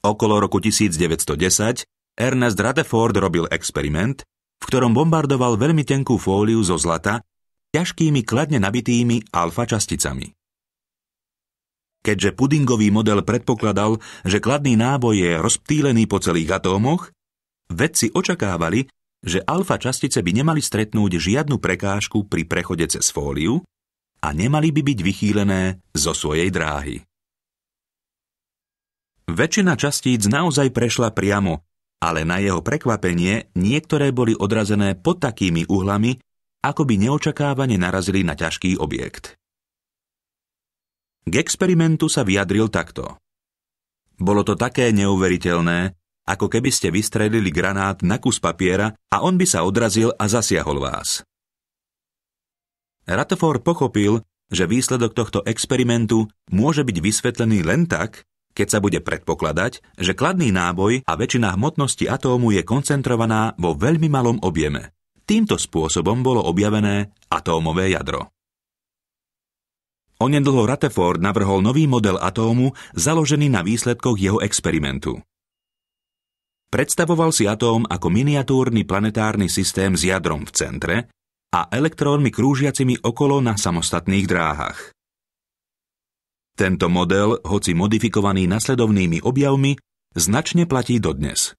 Okolo roku 1910 Ernest Rutherford robil experiment, v ktorom bombardoval veľmi tenkú fóliu zo zlata ťažkými kladne nabitými alfa časticami. Keďže pudingový model predpokladal, že kladný náboj je rozptýlený po celých atómoch, vedci očakávali, že alfa častice by nemali stretnúť žiadnu prekážku pri prechode cez fóliu a nemali by byť vychýlené zo svojej dráhy. Väčšina častíc naozaj prešla priamo, ale na jeho prekvapenie niektoré boli odrazené pod takými uhlami, ako by neočakávane narazili na ťažký objekt. K experimentu sa vyjadril takto. Bolo to také neuveriteľné, ako keby ste vystrelili granát na kus papiera a on by sa odrazil a zasiahol vás. Rutherford pochopil, že výsledok tohto experimentu môže byť vysvetlený len tak, keď sa bude predpokladať, že kladný náboj a väčšina hmotnosti atómu je koncentrovaná vo veľmi malom objeme. Týmto spôsobom bolo objavené atómové jadro. Onedlho Rutherford navrhol nový model atómu založený na výsledkoch jeho experimentu. Predstavoval si atóm ako miniatúrny planetárny systém s jadrom v centre a elektrónmi krúžiacimi okolo na samostatných dráhach. Tento model, hoci modifikovaný nasledovnými objavmi, značne platí dodnes.